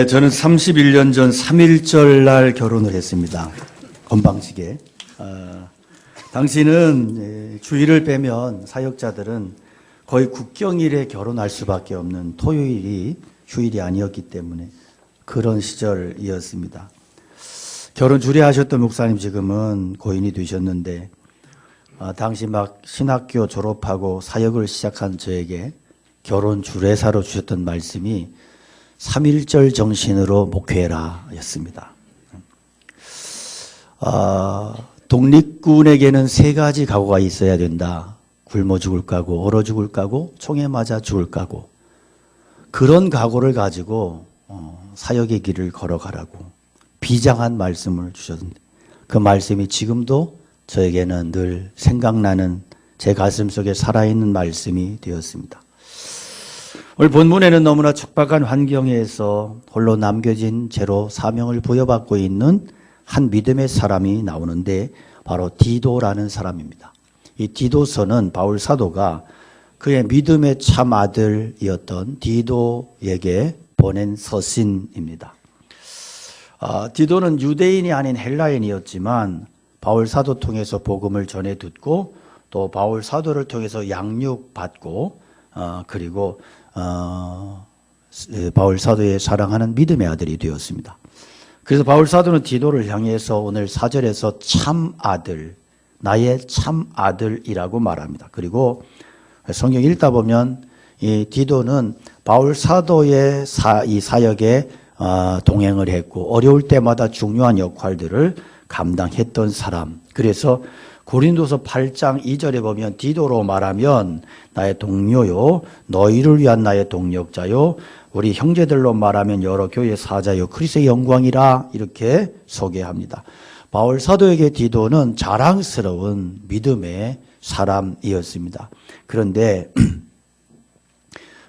저는 31년 전 3.1절 날 결혼을 했습니다. 건방지게. 당시는 주일을 빼면 사역자들은 거의 국경일에 결혼할 수밖에 없는 토요일이 휴일이 아니었기 때문에 그런 시절이었습니다. 결혼 주례하셨던 목사님 지금은 고인이 되셨는데 당시 막 신학교 졸업하고 사역을 시작한 저에게 결혼 주례사로 주셨던 말씀이 3.1절 정신으로 목회해라 였습니다. 독립군에게는 세 가지 각오가 있어야 된다. 굶어 죽을 각오, 얼어 죽을 각오, 총에 맞아 죽을 각오. 그런 각오를 가지고 사역의 길을 걸어가라고 비장한 말씀을 주셨는데 그 말씀이 지금도 저에게는 늘 생각나는 제 가슴 속에 살아있는 말씀이 되었습니다. 오늘 본문에는 너무나 척박한 환경에서 홀로 남겨진 채로 사명을 부여받고 있는 한 믿음의 사람이 나오는데 바로 디도라는 사람입니다. 이 디도서는 바울 사도가 그의 믿음의 참 아들이었던 디도에게 보낸 서신입니다. 디도는 유대인이 아닌 헬라인이었지만 바울 사도 통해서 복음을 전해 듣고 또 바울 사도를 통해서 양육받고 그리고 바울 사도의 사랑하는 믿음의 아들이 되었습니다. 그래서 바울 사도는 디도를 향해서 오늘 4절에서 참 아들, 나의 참 아들이라고 말합니다. 그리고 성경 읽다 보면 이 디도는 바울 사도의 이 사역에 동행을 했고 어려울 때마다 중요한 역할들을 감당했던 사람. 그래서 고린도서 8장 2절에 보면 디도로 말하면 나의 동료요 너희를 위한 나의 동력자요 우리 형제들로 말하면 여러 교회 사자요 그리스도의 영광이라 이렇게 소개합니다. 바울 사도에게 디도는 자랑스러운 믿음의 사람이었습니다. 그런데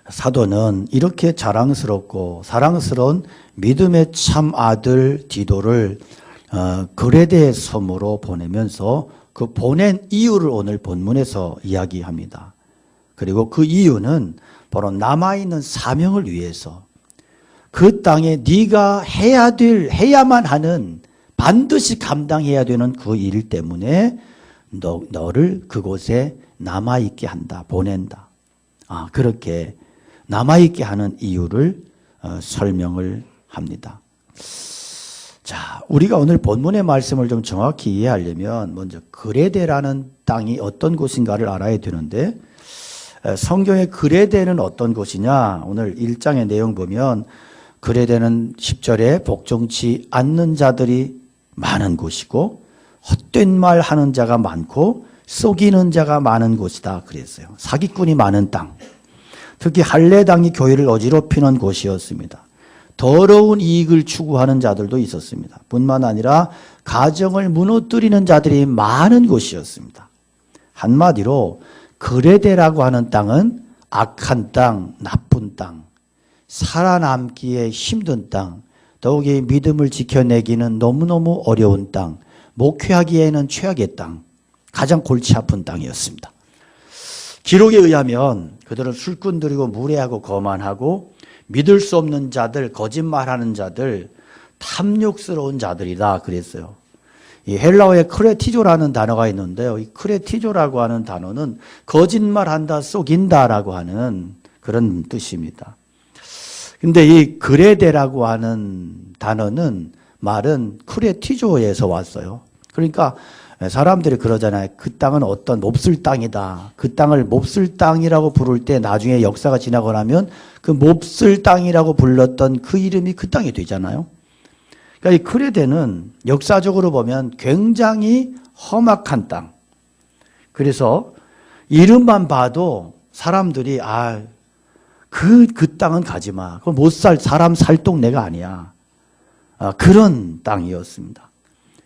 사도는 이렇게 자랑스럽고 사랑스러운 믿음의 참 아들 디도를 그레데 섬으로 보내면서 그 보낸 이유를 오늘 본문에서 이야기합니다. 그리고 그 이유는 바로 남아있는 사명을 위해서 그 땅에 네가 해야만 하는 반드시 감당해야 되는 그 일 때문에 너를 그곳에 남아있게 한다, 보낸다. 그렇게 남아있게 하는 이유를 설명을 합니다. 자, 우리가 오늘 본문의 말씀을 좀 정확히 이해하려면 먼저 그레데라는 땅이 어떤 곳인가를 알아야 되는데 성경의 그레데는 어떤 곳이냐? 오늘 1장의 내용 보면 그레데는 10절에 복종치 않는 자들이 많은 곳이고 헛된 말 하는 자가 많고 속이는 자가 많은 곳이다 그랬어요. 사기꾼이 많은 땅. 특히 할례당이 교회를 어지럽히는 곳이었습니다. 더러운 이익을 추구하는 자들도 있었습니다. 뿐만 아니라 가정을 무너뜨리는 자들이 많은 곳이었습니다. 한마디로 그레데라고 하는 땅은 악한 땅, 나쁜 땅, 살아남기에 힘든 땅, 더욱이 믿음을 지켜내기는 너무너무 어려운 땅, 목회하기에는 최악의 땅, 가장 골치 아픈 땅이었습니다. 기록에 의하면 그들은 술꾼들이고 무례하고 거만하고 믿을 수 없는 자들, 거짓말하는 자들, 탐욕스러운 자들이다 그랬어요. 이 헬라어에 크레티조라는 단어가 있는데요. 이 크레티조라고 하는 단어는 거짓말한다, 속인다라고 하는 그런 뜻입니다. 근데 이 그레데라고 하는 단어는 말은 크레티조에서 왔어요. 그러니까 사람들이 그러잖아요. 그 땅은 어떤 몹쓸 땅이다. 그 땅을 몹쓸 땅이라고 부를 때 나중에 역사가 지나고 나면 그 몹쓸 땅이라고 불렀던 그 이름이 그 땅이 되잖아요. 그러니까 이 그레데는 역사적으로 보면 굉장히 험악한 땅. 그래서 이름만 봐도 사람들이 그 땅은 가지 마. 그거 못 사람 살 동네가 아니야. 그런 땅이었습니다.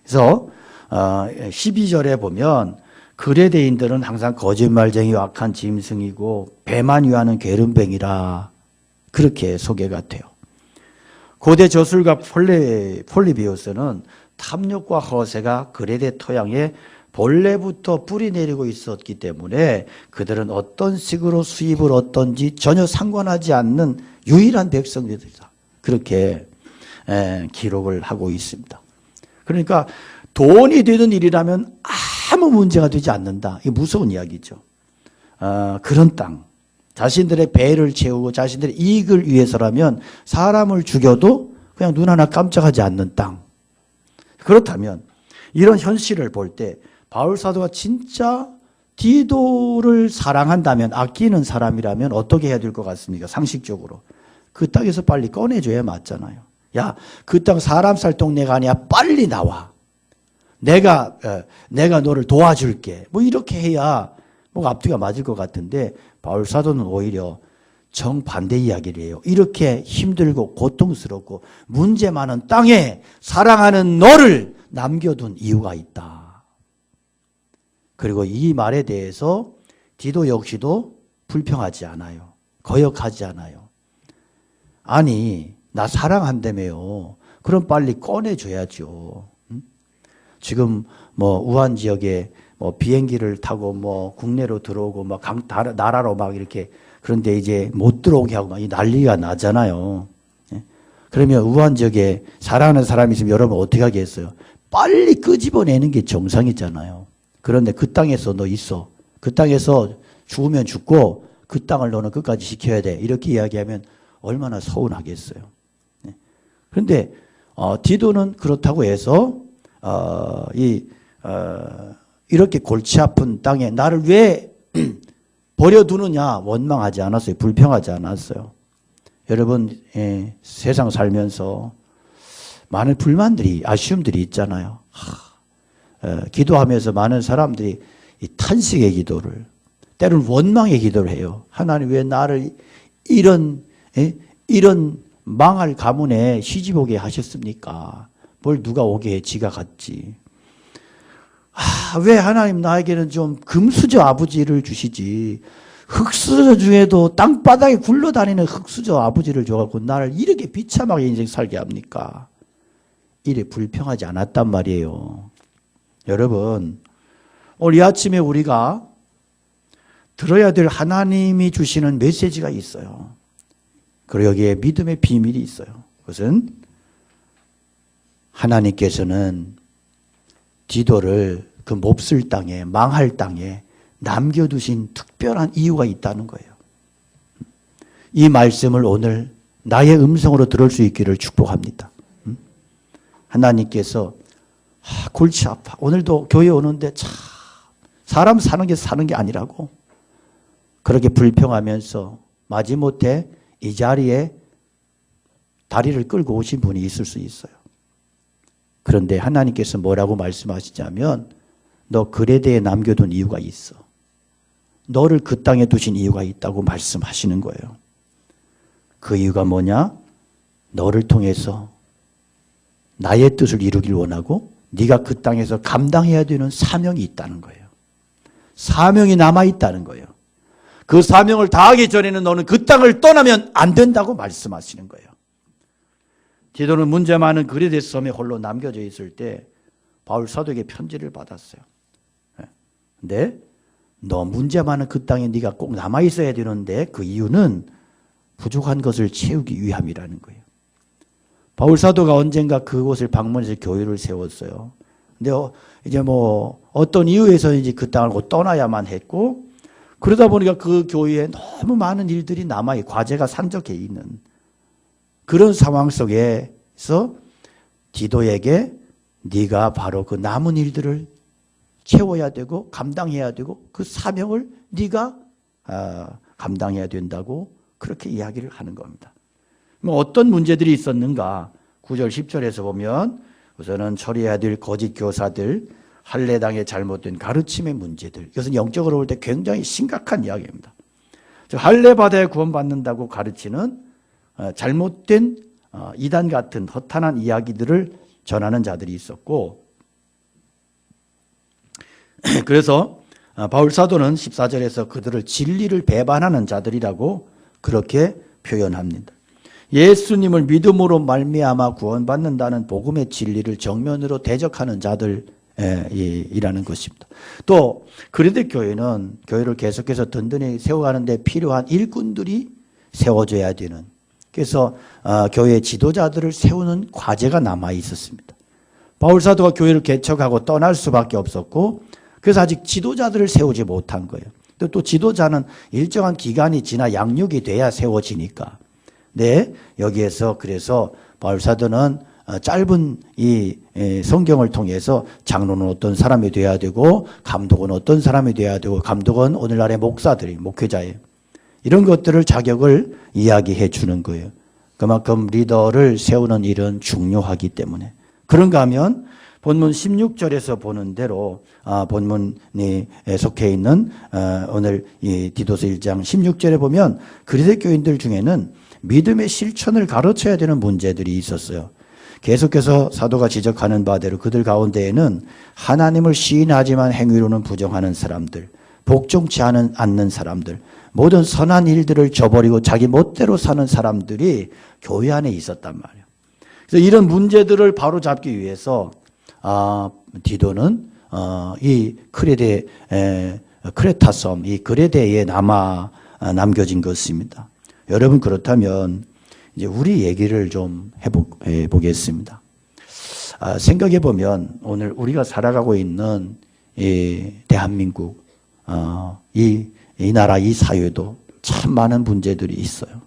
그래서 12절에 보면 그레데인들은 항상 거짓말쟁이 악한 짐승이고 배만 위하는 게으름뱅이라 그렇게 소개가 돼요. 고대 저술가 폴리비우스는 탐욕과 허세가 그레데 토양에 본래부터 뿌리 내리고 있었기 때문에 그들은 어떤 식으로 수입을 얻던지 전혀 상관하지 않는 유일한 백성들이다. 그렇게 기록을 하고 있습니다. 그러니까 돈이 되는 일이라면 아무 문제가 되지 않는다. 이게 무서운 이야기죠. 그런 땅, 자신들의 배를 채우고 자신들의 이익을 위해서라면 사람을 죽여도 그냥 눈 하나 깜짝하지 않는 땅. 그렇다면 이런 현실을 볼 때 바울 사도가 진짜 디도를 사랑한다면, 아끼는 사람이라면 어떻게 해야 될 것 같습니까? 상식적으로. 그 땅에서 빨리 꺼내줘야 맞잖아요. 야, 그 땅 사람 살 동네가 아니야. 빨리 나와. 내가 너를 도와줄게. 뭐 이렇게 해야 뭐 앞뒤가 맞을 것 같은데 바울 사도는 오히려 정반대 이야기를 해요. 이렇게 힘들고 고통스럽고 문제 많은 땅에 사랑하는 너를 남겨둔 이유가 있다. 그리고 이 말에 대해서 디도 역시도 불평하지 않아요. 거역하지 않아요. 아니, 나 사랑한다며요. 그럼 빨리 꺼내줘야죠. 지금 뭐 우한 지역에 뭐 비행기를 타고 뭐 국내로 들어오고 막 나라로 막 이렇게, 그런데 이제 못 들어오게 하고 막 이 난리가 나잖아요. 그러면 우한 지역에 사랑하는 사람이 있으면 여러분 어떻게 하겠어요? 빨리 끄집어내는 게 정상이잖아요. 그런데 그 땅에서 너 있어. 그 땅에서 죽으면 죽고 그 땅을 너는 끝까지 지켜야 돼. 이렇게 이야기하면 얼마나 서운하겠어요. 그런데 디도는 그렇다고 해서 이렇게 골치 아픈 땅에 나를 왜 버려두느냐 원망하지 않았어요. 불평하지 않았어요. 여러분, 세상 살면서 많은 불만들이, 아쉬움들이 있잖아요. 기도하면서 많은 사람들이 이 탄식의 기도를, 때로는 원망의 기도를 해요. 하나님 왜 나를 이런 망할 가문에 시집 오게 하셨습니까? 뭘 누가 오게 해, 지가 갔지. 왜 하나님 나에게는 좀 금수저 아버지를 주시지. 흙수저 중에도 땅바닥에 굴러다니는 흙수저 아버지를 줘갖고 나를 이렇게 비참하게 인생 살게 합니까? 이래 불평하지 않았단 말이에요. 여러분, 오늘 이 아침에 우리가 들어야 될 하나님이 주시는 메시지가 있어요. 그리고 여기에 믿음의 비밀이 있어요. 그것은 하나님께서는 디도를 그 몹쓸 땅에, 망할 땅에 남겨두신 특별한 이유가 있다는 거예요. 이 말씀을 오늘 나의 음성으로 들을 수 있기를 축복합니다. 하나님께서 골치 아파. 오늘도 교회 오는데 참 사람 사는 게 아니라고 그렇게 불평하면서 마지못해 이 자리에 다리를 끌고 오신 분이 있을 수 있어요. 그런데 하나님께서 뭐라고 말씀하시냐면 너 그레데에 남겨둔 이유가 있어. 너를 그 땅에 두신 이유가 있다고 말씀하시는 거예요. 그 이유가 뭐냐? 너를 통해서 나의 뜻을 이루길 원하고 네가 그 땅에서 감당해야 되는 사명이 있다는 거예요. 사명이 남아있다는 거예요. 그 사명을 다하기 전에는 너는 그 땅을 떠나면 안 된다고 말씀하시는 거예요. 디도는 문제 많은 그레데 섬에 홀로 남겨져 있을 때 바울 사도에게 편지를 받았어요. 근데 너 문제 많은 그 땅에 네가 꼭 남아 있어야 되는데 그 이유는 부족한 것을 채우기 위함이라는 거예요. 바울 사도가 언젠가 그곳을 방문해서 교회를 세웠어요. 근데 이제 뭐 어떤 이유에서 이제 그 땅을 곧 떠나야만 했고, 그러다 보니까 그 교회에 너무 많은 일들이 남아 과제가 산적해 있는 그런 상황 속에서 디도에게 네가 바로 그 남은 일들을 채워야 되고 감당해야 되고 그 사명을 네가 감당해야 된다고 그렇게 이야기를 하는 겁니다. 뭐 어떤 문제들이 있었는가? 9절 10절에서 보면 우선은 처리해야 될 거짓 교사들, 할례당의 잘못된 가르침의 문제들. 이것은 영적으로 볼 때 굉장히 심각한 이야기입니다. 할례받아야 구원받는다고 가르치는 잘못된 이단 같은 허탄한 이야기들을 전하는 자들이 있었고, 그래서 바울 사도는 14절에서 그들을 진리를 배반하는 자들이라고 그렇게 표현합니다. 예수님을 믿음으로 말미암아 구원받는다는 복음의 진리를 정면으로 대적하는 자들이라는 것입니다. 또 그레데 교회는 교회를 계속해서 든든히 세워가는 데 필요한 일꾼들이 세워져야 되는 그래서 교회 지도자들을 세우는 과제가 남아 있었습니다. 바울 사도가 교회를 개척하고 떠날 수밖에 없었고 그래서 아직 지도자들을 세우지 못한 거예요. 또 지도자는 일정한 기간이 지나 양육이 돼야 세워지니까. 네, 여기에서 그래서 바울 사도는 짧은 이 성경을 통해서 장로는 어떤 사람이 돼야 되고 감독은 어떤 사람이 돼야 되고 감독은 오늘날의 목사들이 목회자예요. 이런 것들을 자격을 이야기해 주는 거예요. 그만큼 리더를 세우는 일은 중요하기 때문에. 그런가 하면 본문 16절에서 보는 대로 본문이 속해 있는 오늘 이 디도서 1장 16절에 보면 그리스도 교인들 중에는 믿음의 실천을 가르쳐야 되는 문제들이 있었어요. 계속해서 사도가 지적하는 바대로 그들 가운데에는 하나님을 시인하지만 행위로는 부정하는 사람들, 복종치 않는 사람들, 모든 선한 일들을 저버리고 자기 멋대로 사는 사람들이 교회 안에 있었단 말이에요. 그래서 이런 문제들을 바로잡기 위해서 디도는 이 크레타 섬, 이 그레데에 남겨진 것입니다. 여러분 그렇다면 이제 우리 얘기를 좀 해보겠습니다. 생각해 보면 오늘 우리가 살아가고 있는 이 대한민국, 이 나라, 이 사회도 참 많은 문제들이 있어요.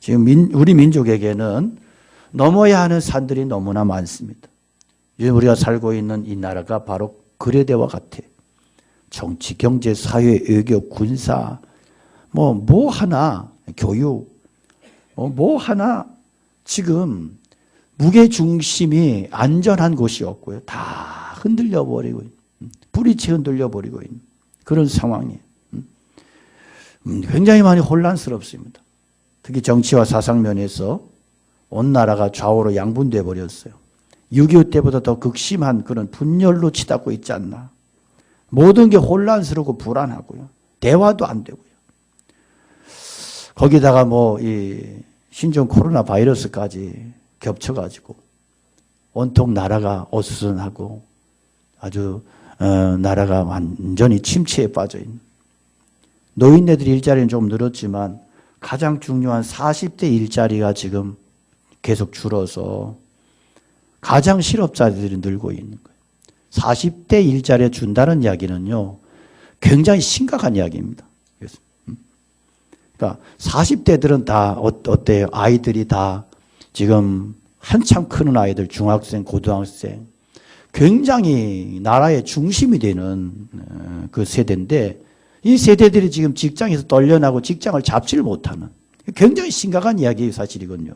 지금 우리 민족에게는 넘어야 하는 산들이 너무나 많습니다. 요즘 우리가 살고 있는 이 나라가 바로 그레데와 같아. 정치, 경제, 사회, 외교, 군사, 뭐 하나, 교육, 뭐 하나 지금 무게중심이 안전한 곳이 없고요. 다 흔들려 버리고 뿌리채 흔들려 버리고 있는 그런 상황이에요. 굉장히 많이 혼란스럽습니다. 특히 정치와 사상 면에서 온 나라가 좌우로 양분돼 버렸어요. 6.25 때보다 더 극심한 그런 분열로 치닫고 있지 않나. 모든 게 혼란스럽고 불안하고요. 대화도 안 되고요. 거기다가 이 신종 코로나 바이러스까지 겹쳐가지고 온통 나라가 어수선하고 아주 나라가 완전히 침체에 빠져 있는. 노인네들 일자리는 좀 늘었지만 가장 중요한 40대 일자리가 지금 계속 줄어서 가장 실업자들이 늘고 있는 거예요. 40대 일자리에 준다는 이야기는요, 굉장히 심각한 이야기입니다. 그러니까 40대들은 다 어때요? 아이들이 다 지금 한참 크는 아이들, 중학생, 고등학생, 굉장히 나라의 중심이 되는 그 세대인데 이 세대들이 지금 직장에서 떨려나고 직장을 잡지를 못하는 굉장히 심각한 이야기의 사실이거든요.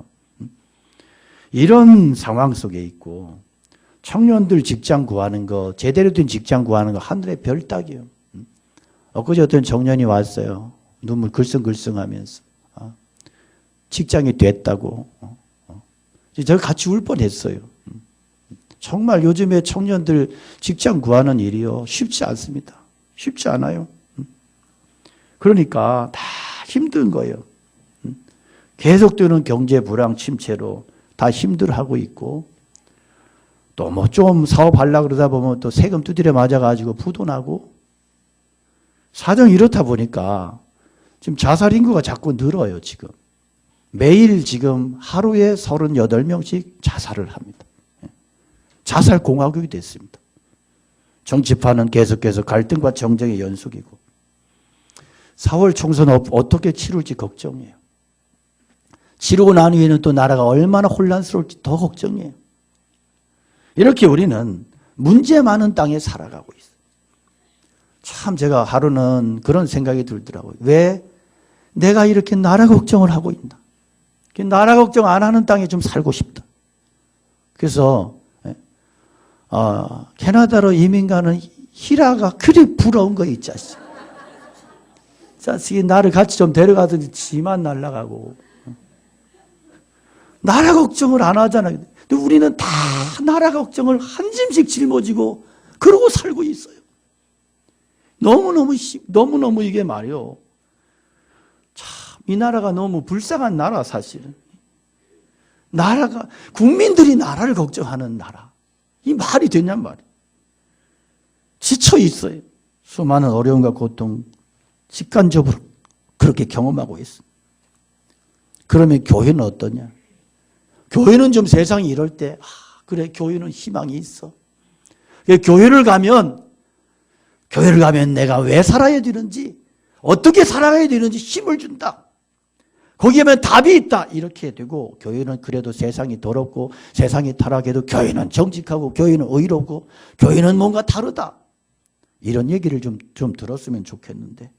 이런 상황 속에 있고 청년들 직장 구하는 거, 제대로 된 직장 구하는 거 하늘의 별 따기예요. 엊그제 어떤 청년이 왔어요. 눈물 글썽글썽하면서 직장이 됐다고. 제가 같이 울 뻔했어요. 정말 요즘에 청년들 직장 구하는 일이요 쉽지 않습니다. 쉽지 않아요. 그러니까 다 힘든 거예요. 계속되는 경제 불황 침체로 다 힘들어하고 있고 또 좀 사업하려고 그러다 보면 또 세금 두드려 맞아가지고 부도 나고 사정이 이렇다 보니까 지금 자살 인구가 자꾸 늘어요. 지금 매일 지금 하루에 38명씩 자살을 합니다. 자살 공화국이 됐습니다. 정치판은 계속해서 갈등과 정쟁의 연속이고 4월 총선 어떻게 치룰지 걱정이에요. 치르고 난 후에는 또 나라가 얼마나 혼란스러울지 더 걱정이에요. 이렇게 우리는 문제 많은 땅에 살아가고 있어요. 참 제가 하루는 그런 생각이 들더라고요. 왜 내가 이렇게 나라 걱정을 하고 있나. 나라 걱정 안 하는 땅에 좀 살고 싶다. 그래서 캐나다로 이민 가는 히라가 그리 부러운 거 있지 않습니까? 자식이 나를 같이 좀 데려가더니 지만 날아가고 나라 걱정을 안 하잖아요. 근데 우리는 다 나라 걱정을 한 짐씩 짊어지고 그러고 살고 있어요. 너무너무 이게 말이요. 참 이 나라가 너무 불쌍한 나라 사실은. 나라가 국민들이 나라를 걱정하는 나라. 이 말이 되냔 말이에요. 지쳐 있어요. 수많은 어려움과 고통 직간접으로 그렇게 경험하고 있습니다. 그러면 교회는 어떠냐? 교회는 좀 세상이 이럴 때 그래 교회는 희망이 있어. 교회를 가면 내가 왜 살아야 되는지 어떻게 살아가야 되는지 힘을 준다. 거기에 하면 답이 있다. 이렇게 되고 교회는 그래도 세상이 더럽고 세상이 타락해도 교회는 정직하고 교회는 의롭고 교회는 뭔가 다르다. 이런 얘기를 좀 들었으면 좋겠는데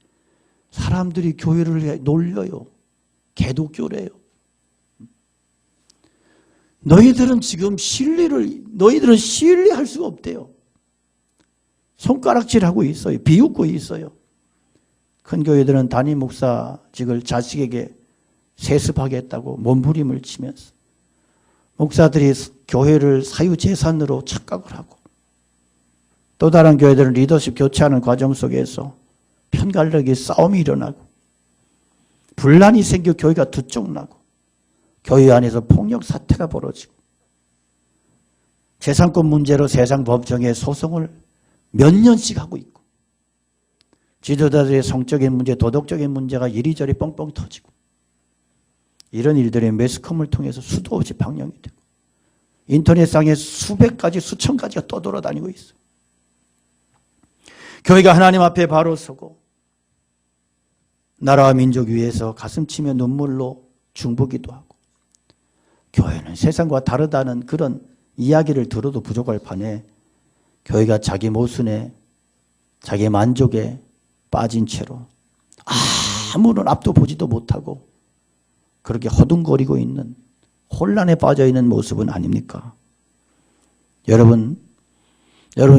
사람들이 교회를 놀려요. 개독교래요. 너희들은 지금 너희들은 신뢰할 수가 없대요. 손가락질하고 있어요. 비웃고 있어요. 큰 교회들은 담임 목사직을 자식에게 세습하겠다고 몸부림을 치면서 목사들이 교회를 사유재산으로 착각을 하고 또 다른 교회들은 리더십 교체하는 과정 속에서 편갈르기 싸움이 일어나고 분란이 생겨 교회가 두 쪽 나고 교회 안에서 폭력 사태가 벌어지고 재산권 문제로 세상 법정에 소송을 몇 년씩 하고 있고 지도자들의 성적인 문제, 도덕적인 문제가 이리저리 뻥뻥 터지고 이런 일들이 매스컴을 통해서 수도 없이 방영이 되고 인터넷상에 수백 가지, 수천 가지가 떠돌아다니고 있어요. 교회가 하나님 앞에 바로 서고 나라와 민족 위해서 가슴치며 눈물로 중보기도 하고 교회는 세상과 다르다는 그런 이야기를 들어도 부족할 판에 교회가 자기 모순에 자기 만족에 빠진 채로 아무런 앞도 보지도 못하고 그렇게 허둥거리고 있는 혼란에 빠져 있는 모습은 아닙니까? 여러분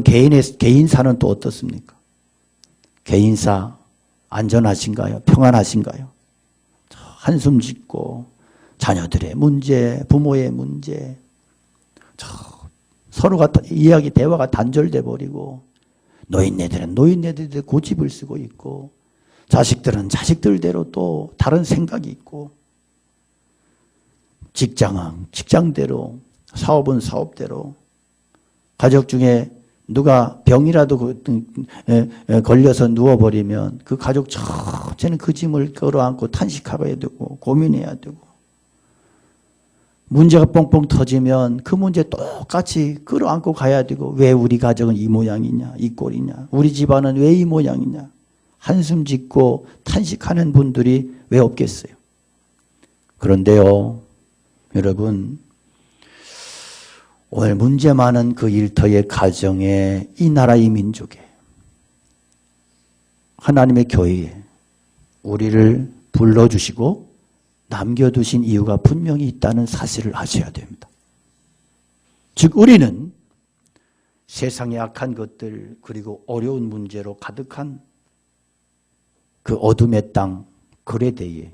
개인사는 또 어떻습니까? 개인사 안전하신가요? 평안하신가요? 한숨 짓고 자녀들의 문제, 부모의 문제, 서로가 대화가 단절돼 버리고 노인네들은 노인네들의 고집을 쓰고 있고 자식들은 자식들대로 또 다른 생각이 있고 직장은 직장대로 사업은 사업대로 가족 중에 누가 병이라도 걸려서 누워버리면 그 가족 전체는 그 짐을 끌어안고 탄식해야 되고 고민해야 되고 문제가 뻥뻥 터지면 그 문제 똑같이 끌어안고 가야 되고 왜 우리 가정은 이 모양이냐 이 꼴이냐 우리 집안은 왜 이 모양이냐 한숨 짓고 탄식하는 분들이 왜 없겠어요. 그런데요 여러분 오늘 문제 많은 그 일터의 가정에 이 나라 이 민족에 하나님의 교회에 우리를 불러주시고 남겨두신 이유가 분명히 있다는 사실을 아셔야 됩니다. 즉 우리는 세상의 악한 것들 그리고 어려운 문제로 가득한 그 어둠의 땅 그레데에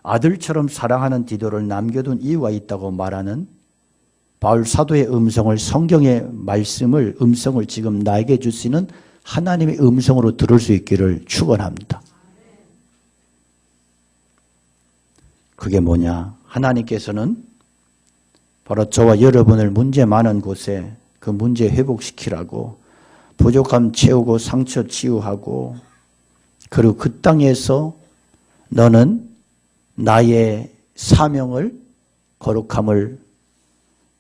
아들처럼 사랑하는 디도를 남겨둔 이유가 있다고 말하는 바울 사도의 음성을 성경의 음성을 지금 나에게 주시는 하나님의 음성으로 들을 수 있기를 축원합니다. 그게 뭐냐? 하나님께서는 바로 저와 여러분을 문제 많은 곳에 그 문제 회복시키라고 부족함 채우고 상처 치유하고 그리고 그 땅에서 너는 나의 사명을 거룩함을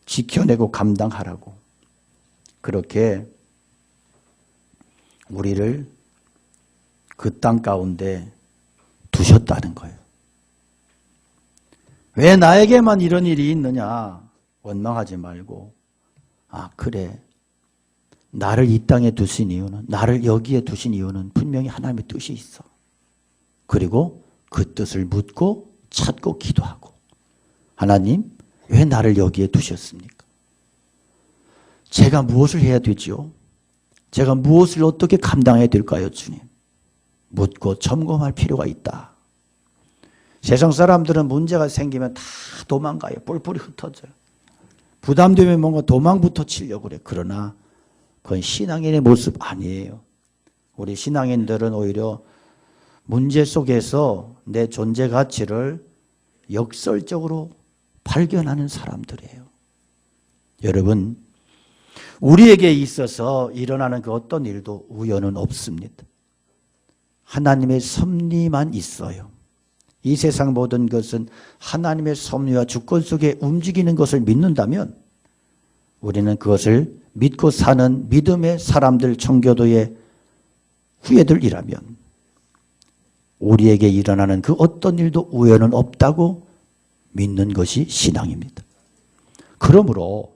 지켜내고 감당하라고 그렇게 우리를 그 땅 가운데 두셨다는 거예요. 왜 나에게만 이런 일이 있느냐 원망하지 말고 그래 나를 이 땅에 두신 이유는 나를 여기에 두신 이유는 분명히 하나님의 뜻이 있어. 그리고 그 뜻을 묻고 찾고 기도하고 하나님 왜 나를 여기에 두셨습니까? 제가 무엇을 해야 되지요? 제가 무엇을 어떻게 감당해야 될까요, 주님? 묻고 점검할 필요가 있다. 세상 사람들은 문제가 생기면 다 도망가요. 뿔뿔이 흩어져요. 부담되면 뭔가 도망부터 치려고 그래. 그러나 그건 신앙인의 모습 아니에요. 우리 신앙인들은 오히려 문제 속에서 내 존재 가치를 역설적으로 발견하는 사람들이에요. 여러분, 우리에게 있어서 일어나는 그 어떤 일도 우연은 없습니다. 하나님의 섭리만 있어요. 이 세상 모든 것은 하나님의 섭리와 주권 속에 움직이는 것을 믿는다면 우리는 그것을 믿고 사는 믿음의 사람들, 청교도의 후예들이라면 우리에게 일어나는 그 어떤 일도 우연은 없다고 믿는 것이 신앙입니다. 그러므로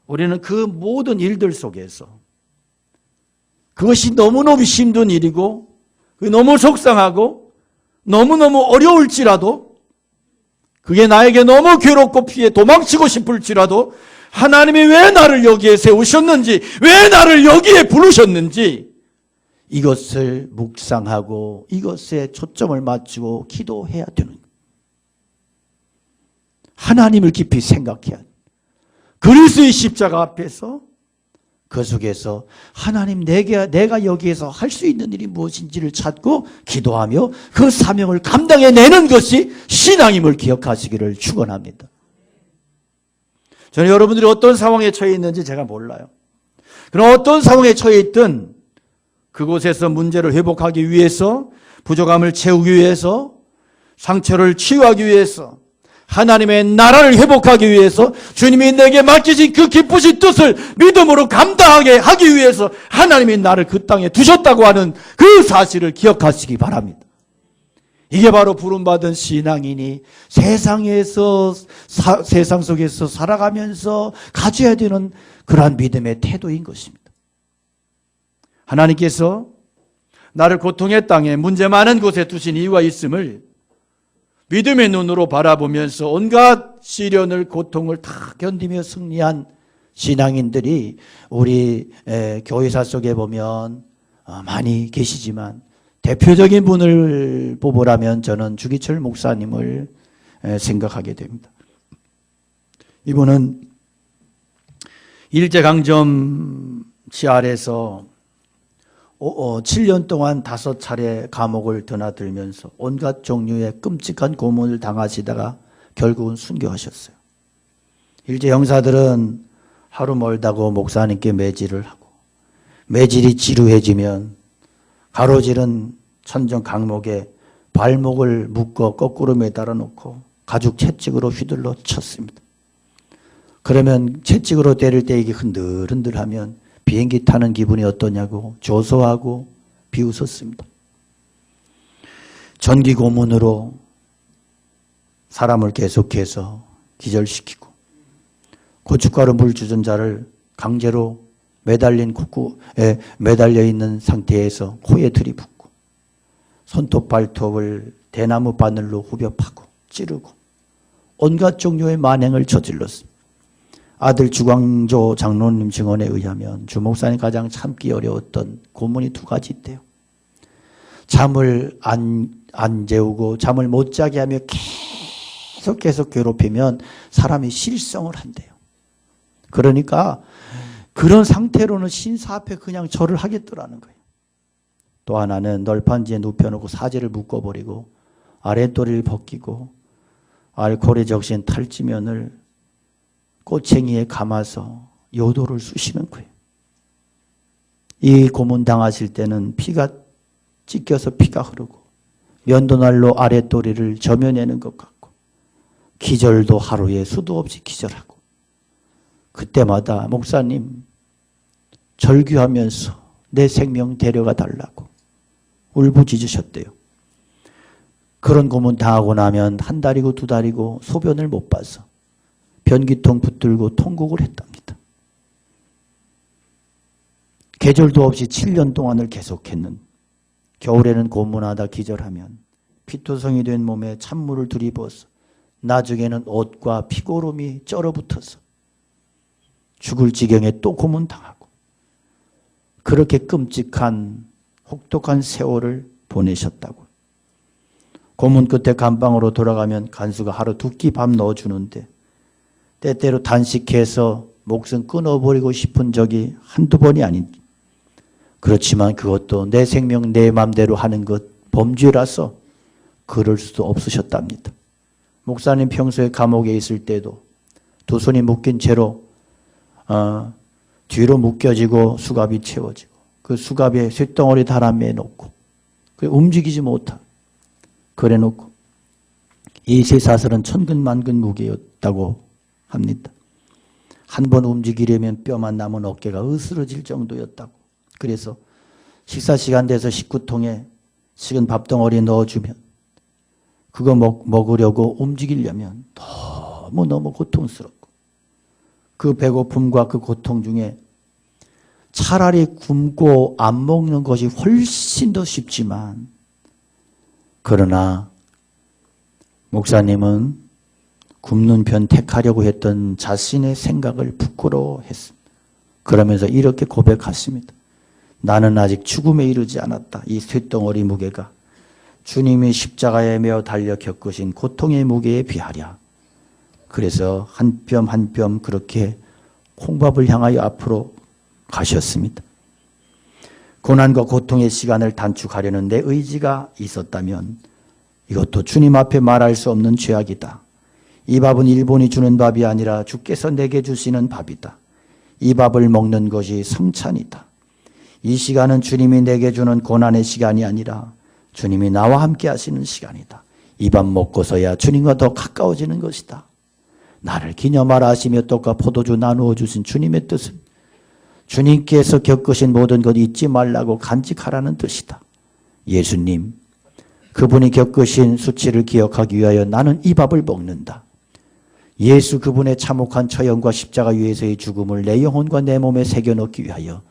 우리는 그 모든 일들 속에서 그것이 너무너무 힘든 일이고 너무 속상하고 너무너무 어려울지라도 그게 나에게 너무 괴롭고 피해 도망치고 싶을지라도 하나님이 왜 나를 여기에 세우셨는지, 왜 나를 여기에 부르셨는지 이것을 묵상하고 이것에 초점을 맞추고 기도해야 되는 거예요. 하나님을 깊이 생각해야 돼요. 그리스도의 십자가 앞에서 그 속에서 하나님 내가 여기에서 할 수 있는 일이 무엇인지를 찾고 기도하며 그 사명을 감당해내는 것이 신앙임을 기억하시기를 축원합니다. 저는 여러분들이 어떤 상황에 처해 있는지 제가 몰라요. 그럼 어떤 상황에 처해 있든 그곳에서 문제를 회복하기 위해서, 부족함을 채우기 위해서, 상처를 치유하기 위해서, 하나님의 나라를 회복하기 위해서 주님이 내게 맡기신 그 기쁘신 뜻을 믿음으로 감당하게 하기 위해서 하나님이 나를 그 땅에 두셨다고 하는 그 사실을 기억하시기 바랍니다. 이게 바로 부름받은 신앙이니 세상 속에서 살아가면서 가져야 되는 그러한 믿음의 태도인 것입니다. 하나님께서 나를 고통의 땅에 문제 많은 곳에 두신 이유가 있음을 믿음의 눈으로 바라보면서 온갖 시련을, 고통을 다 견디며 승리한 신앙인들이 우리 교회사 속에 보면 많이 계시지만 대표적인 분을 뽑으라면 저는 주기철 목사님을 생각하게 됩니다. 이분은 일제강점치 아래서 7년 동안 5차례 감옥을 드나들면서 온갖 종류의 끔찍한 고문을 당하시다가 결국은 순교하셨어요. 일제 형사들은 하루 멀다고 목사님께 매질을 하고 매질이 지루해지면 가로지른 천정 강목에 발목을 묶어 거꾸로 매달아 놓고 가죽 채찍으로 휘둘러 쳤습니다. 그러면 채찍으로 때릴 때 이게 흔들흔들하면 비행기 타는 기분이 어떠냐고 조소하고 비웃었습니다. 전기 고문으로 사람을 계속해서 기절시키고 고춧가루 물 주전자를 강제로 매달린 콧구에 매달려 있는 상태에서 코에 들이붓고 손톱 발톱을 대나무 바늘로 후벼 파고 찌르고 온갖 종류의 만행을 저질렀습니다. 아들 주광조 장로님 증언에 의하면 주 목사님 가장 참기 어려웠던 고문이 2가지 있대요. 잠을 안 재우고 잠을 못 자게 하며 계속 괴롭히면 사람이 실성을 한대요. 그러니까 그런 상태로는 신사 앞에 그냥 절을 하겠더라는 거예요. 또 하나는 널판지에 눕혀놓고 사지를 묶어버리고 아랫도리를 벗기고 알코올에 적신 탈지면을 꼬챙이에 감아서 요도를 쑤시는 거예요. 이 고문 당하실 때는 피가 찢겨서 피가 흐르고 면도날로 아랫도리를 저며내는 것 같고 기절도 하루에 수도 없이 기절하고 그때마다 목사님 절규하면서 내 생명 데려가 달라고 울부짖으셨대요. 그런 고문 당하고 나면 1달이고 2달이고 소변을 못 봐서 변기통 붙들고 통곡을 했답니다. 계절도 없이 7년 동안을 계속했는 겨울에는 고문하다 기절하면 피토성이 된 몸에 찬물을 들이부어서 나중에는 옷과 피고름이 쩔어붙어서 죽을 지경에 또 고문당하고 그렇게 끔찍한 혹독한 세월을 보내셨다고. 고문 끝에 감방으로 돌아가면 간수가 하루 2끼 밥 넣어주는데 때때로 단식해서 목숨 끊어버리고 싶은 적이 한두 번이 아닌. 그렇지만 그것도 내 생명 내 맘대로 하는 것 범죄라서 그럴 수도 없으셨답니다. 목사님 평소에 감옥에 있을 때도 2 손이 묶인 채로 뒤로 묶여지고 수갑이 채워지고 그 수갑에 쇳덩어리 달아 매놓고 움직이지 못하고 그래 놓고 이 쇠사슬은 천근만근 무게였다고 합니다. 한 번 움직이려면 뼈만 남은 어깨가 으스러질 정도였다고. 그래서 식사 시간 돼서 식구통에 식은 밥덩어리 넣어주면 그거 먹으려고 움직이려면 너무너무 고통스럽고, 그 배고픔과 그 고통 중에 차라리 굶고 안 먹는 것이 훨씬 더 쉽지만, 그러나 목사님은 굶는 편 택하려고 했던 자신의 생각을 부끄러워했습니다. 그러면서 이렇게 고백했습니다. 나는 아직 죽음에 이르지 않았다. 이 쇳덩어리 무게가 주님이 십자가에 매어 달려 겪으신 고통의 무게에 비하랴. 그래서 한 뼘 한 뼘 그렇게 콩밥을 향하여 앞으로 가셨습니다. 고난과 고통의 시간을 단축하려는 내 의지가 있었다면 이것도 주님 앞에 말할 수 없는 죄악이다. 이 밥은 일본이 주는 밥이 아니라 주께서 내게 주시는 밥이다. 이 밥을 먹는 것이 성찬이다. 이 시간은 주님이 내게 주는 고난의 시간이 아니라 주님이 나와 함께 하시는 시간이다. 이 밥 먹고서야 주님과 더 가까워지는 것이다. 나를 기념하라 하시며 떡과 포도주 나누어 주신 주님의 뜻은 주님께서 겪으신 모든 것 잊지 말라고 간직하라는 뜻이다. 예수님, 그분이 겪으신 수치를 기억하기 위하여 나는 이 밥을 먹는다. 예수 그분의 참혹한 처형과 십자가 위에서의 죽음을 내 영혼과 내 몸에 새겨넣기 위하여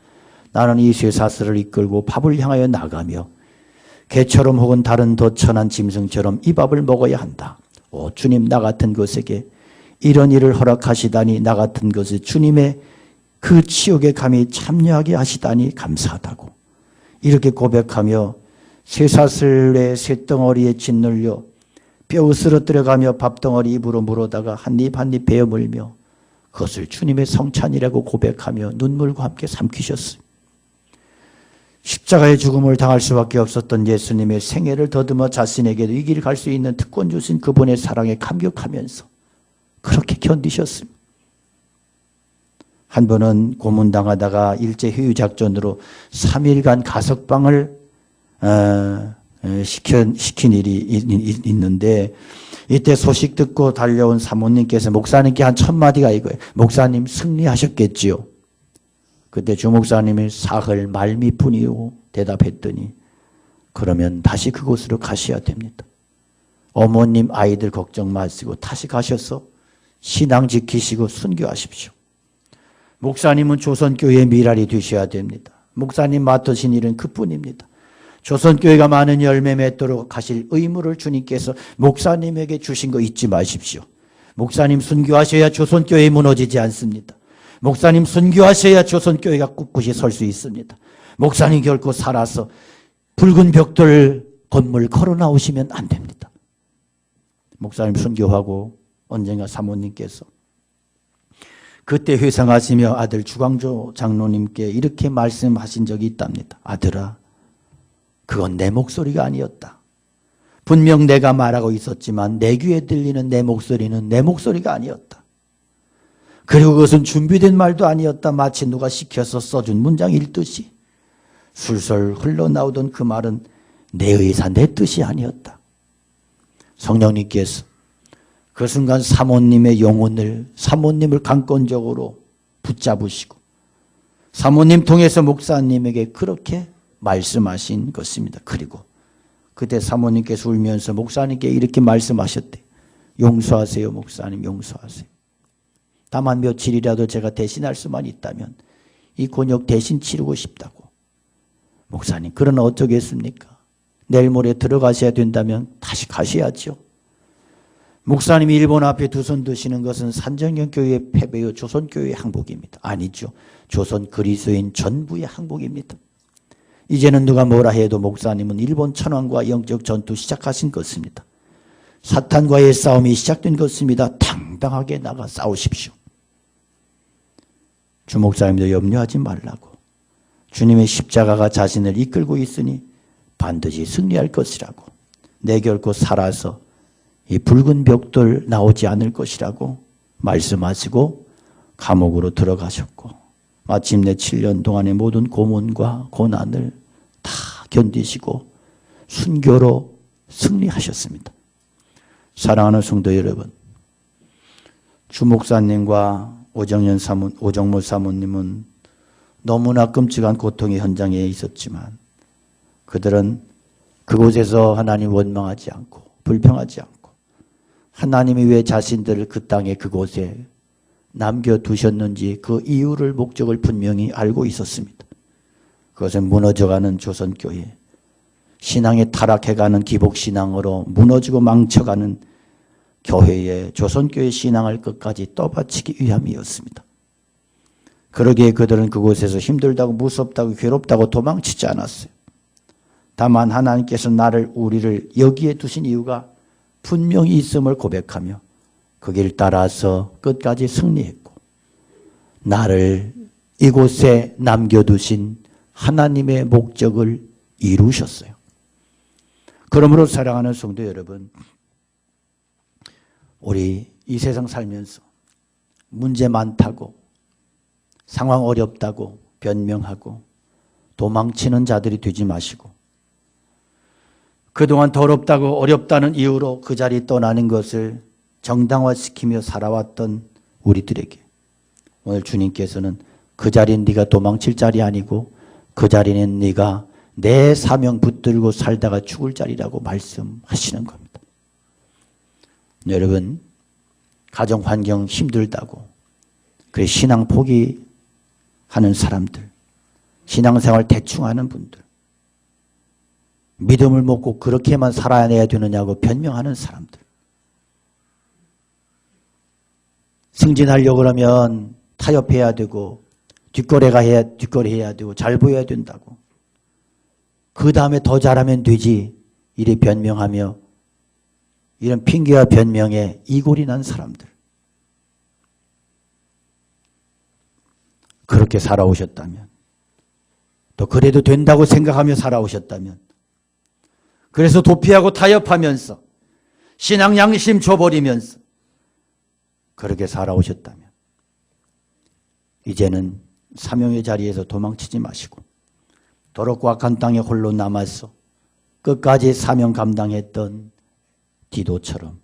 나는 이 쇠사슬을 이끌고 밥을 향하여 나가며 개처럼 혹은 다른 더 천한 짐승처럼 이 밥을 먹어야 한다. 오 주님, 나 같은 것에게 이런 일을 허락하시다니, 나 같은 것을 주님의 그 치욕에 감히 참여하게 하시다니 감사하다고 이렇게 고백하며 쇠사슬의 쇳덩어리에 짓눌려 뼈 으스러뜨려가며 밥덩어리 입으로 물어다가 한 입 한 입 베어 물며 그것을 주님의 성찬이라고 고백하며 눈물과 함께 삼키셨습니다. 십자가의 죽음을 당할 수밖에 없었던 예수님의 생애를 더듬어 자신에게도 이 길 갈 수 있는 특권 주신 그분의 사랑에 감격하면서 그렇게 견디셨습니다. 한 번은 고문당하다가 일제 휴유 작전으로 3일간 가석방을 시킨 일이 있는데, 이때 소식 듣고 달려온 사모님께서 목사님께 한 첫 마디가 이거예요. 목사님 승리하셨겠지요? 그때 주목사님이 사흘 말미뿐이요 대답했더니, 그러면 다시 그곳으로 가셔야 됩니다. 어머님 아이들 걱정 마시고 다시 가셔서 신앙 지키시고 순교하십시오. 목사님은 조선교회의 미랄이 되셔야 됩니다. 목사님 맡으신 일은 그뿐입니다. 조선교회가 많은 열매 맺도록 하실 의무를 주님께서 목사님에게 주신 거 잊지 마십시오. 목사님 순교하셔야 조선교회 무너지지 않습니다. 목사님 순교하셔야 조선교회가 꿋꿋이 설 수 있습니다. 목사님 결코 살아서 붉은 벽돌 건물 걸어 나오시면 안 됩니다. 목사님 순교하고 언젠가 사모님께서 그때 회상하시며 아들 주광조 장로님께 이렇게 말씀하신 적이 있답니다. 아들아, 그건 내 목소리가 아니었다. 분명 내가 말하고 있었지만 내 귀에 들리는 내 목소리는 내 목소리가 아니었다. 그리고 그것은 준비된 말도 아니었다. 마치 누가 시켜서 써준 문장 읽듯이 술술 흘러나오던 그 말은 내 의사, 내 뜻이 아니었다. 성령님께서 그 순간 사모님의 영혼을, 사모님을 강권적으로 붙잡으시고 사모님 통해서 목사님에게 그렇게 말씀하신 것입니다. 그리고 그때 사모님께서 울면서 목사님께 이렇게 말씀하셨대. 용서하세요, 목사님, 용서하세요. 다만 며칠이라도 제가 대신할 수만 있다면 이 곤욕 대신 치르고 싶다고. 목사님, 그러나 어쩌겠습니까? 내일 모레 들어가셔야 된다면 다시 가셔야죠. 목사님이 일본 앞에 두 손 드시는 것은 산정연교회의 패배요 조선교회의 항복입니다. 아니죠. 조선 그리스도인 전부의 항복입니다. 이제는 누가 뭐라 해도 목사님은 일본 천황과 영적 전투 시작하신 것입니다. 사탄과의 싸움이 시작된 것입니다. 당당하게 나가 싸우십시오. 주목사님도 염려하지 말라고. 주님의 십자가가 자신을 이끌고 있으니 반드시 승리할 것이라고. 내 결코 살아서 이 붉은 벽돌 나오지 않을 것이라고 말씀하시고 감옥으로 들어가셨고 마침내 7년 동안의 모든 고문과 고난을 다 견디시고 순교로 승리하셨습니다. 사랑하는 성도 여러분, 주 목사님과 오정무 사모님은 너무나 끔찍한 고통의 현장에 있었지만 그들은 그곳에서 하나님 원망하지 않고 불평하지 않고 하나님이 왜 자신들을 그 땅에 그곳에 남겨두셨는지 그 이유를 목적을 분명히 알고 있었습니다. 그것은 무너져가는 조선교회, 신앙이 타락해가는 기복신앙으로 무너지고 망쳐가는 교회의 조선교회 신앙을 끝까지 떠받치기 위함이었습니다. 그러기에 그들은 그곳에서 힘들다고 무섭다고 괴롭다고 도망치지 않았어요. 다만 하나님께서 우리를 여기에 두신 이유가 분명히 있음을 고백하며 그 길 따라서 끝까지 승리했고 나를 이곳에 남겨두신 하나님의 목적을 이루셨어요. 그러므로 사랑하는 성도 여러분, 우리 이 세상 살면서 문제 많다고 상황 어렵다고 변명하고 도망치는 자들이 되지 마시고 그동안 더럽다고 어렵다는 이유로 그 자리 떠나는 것을 정당화시키며 살아왔던 우리들에게 오늘 주님께서는 그 자리는 네가 도망칠 자리 아니고 그 자리는 네가 내 사명 붙들고 살다가 죽을 자리라고 말씀하시는 겁니다. 여러분, 가정 환경 힘들다고 그래 신앙 포기하는 사람들, 신앙생활 대충 하는 분들, 믿음을 먹고 그렇게만 살아내야 되느냐고 변명하는 사람들, 승진하려고 그러면 타협해야 되고 뒷거래 해야 되고 잘 보여야 된다고 그 다음에 더 잘하면 되지 이래 변명하며 이런 핑계와 변명에 이골이 난 사람들, 그렇게 살아오셨다면 또 그래도 된다고 생각하며 살아오셨다면 그래서 도피하고 타협하면서 신앙 양심 줘버리면서 그렇게 살아오셨다면 이제는 사명의 자리에서 도망치지 마시고 더럽고 악한 땅에 홀로 남아서 끝까지 사명 감당했던 디도처럼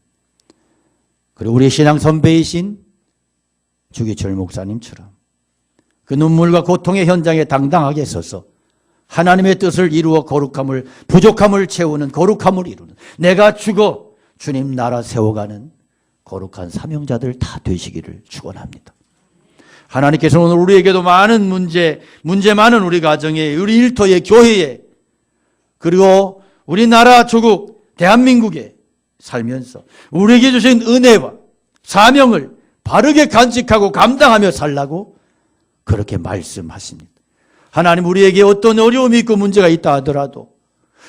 그리고 우리 신앙 선배이신 주기철 목사님처럼 그 눈물과 고통의 현장에 당당하게 서서 하나님의 뜻을 이루어 거룩함을 부족함을 채우는 거룩함을 이루는 내가 죽어 주님 나라 세워가는 거룩한 사명자들 다 되시기를 축원합니다. 하나님께서는 오늘 우리에게도 많은 문제 많은 우리 가정에 우리 일터에 교회에 그리고 우리나라 조국 대한민국에 살면서 우리에게 주신 은혜와 사명을 바르게 간직하고 감당하며 살라고 그렇게 말씀하십니다. 하나님 우리에게 어떤 어려움이 있고 문제가 있다 하더라도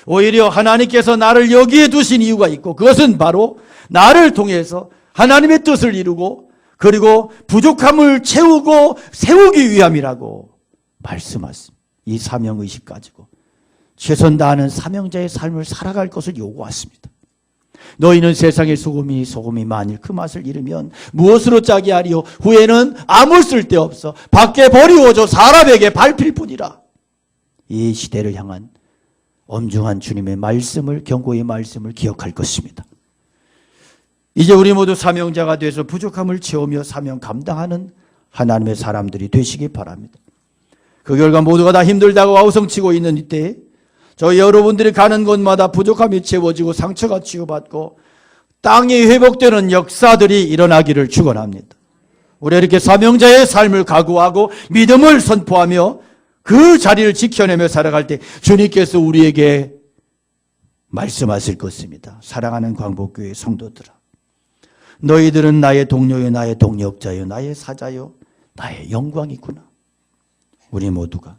오히려 하나님께서 나를 여기에 두신 이유가 있고 그것은 바로 나를 통해서 하나님의 뜻을 이루고 그리고 부족함을 채우고 세우기 위함이라고 말씀하십니다. 이 사명의식 가지고 최선 다하는 사명자의 삶을 살아갈 것을 요구하십니다. 너희는 세상의 소금이 만일 그 맛을 잃으면 무엇으로 짜게 하리요? 후에는 아무 쓸데없어 밖에 버리워져 사람에게 밟힐 뿐이라. 이 시대를 향한 엄중한 주님의 말씀을 경고의 말씀을 기억할 것입니다. 이제 우리 모두 사명자가 돼서 부족함을 채우며 사명 감당하는 하나님의 사람들이 되시기 바랍니다. 그 결과 모두가 다 힘들다고 아우성치고 있는 이때에 저희 여러분들이 가는 곳마다 부족함이 채워지고 상처가 치유받고 땅이 회복되는 역사들이 일어나기를 축원합니다. 우리 이렇게 사명자의 삶을 각오하고 믿음을 선포하며 그 자리를 지켜내며 살아갈 때 주님께서 우리에게 말씀하실 것입니다. 사랑하는 광복교회 성도들아, 너희들은 나의 동료요 나의 동력자요 나의 사자요 나의 영광이구나. 우리 모두가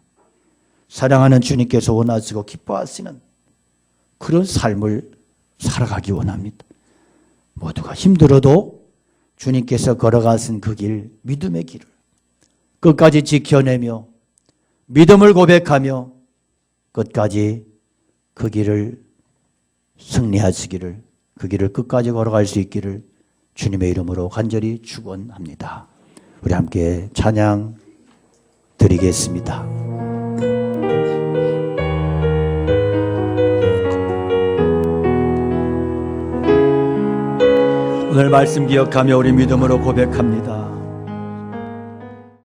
사랑하는 주님께서 원하시고 기뻐하시는 그런 삶을 살아가기 원합니다. 모두가 힘들어도 주님께서 걸어가신 그 길, 믿음의 길을 끝까지 지켜내며 믿음을 고백하며 끝까지 그 길을 승리하시기를, 그 길을 끝까지 걸어갈 수 있기를 주님의 이름으로 간절히 축원합니다. 우리 함께 찬양 드리겠습니다. 오늘 말씀 기억하며 우리 믿음으로 고백합니다.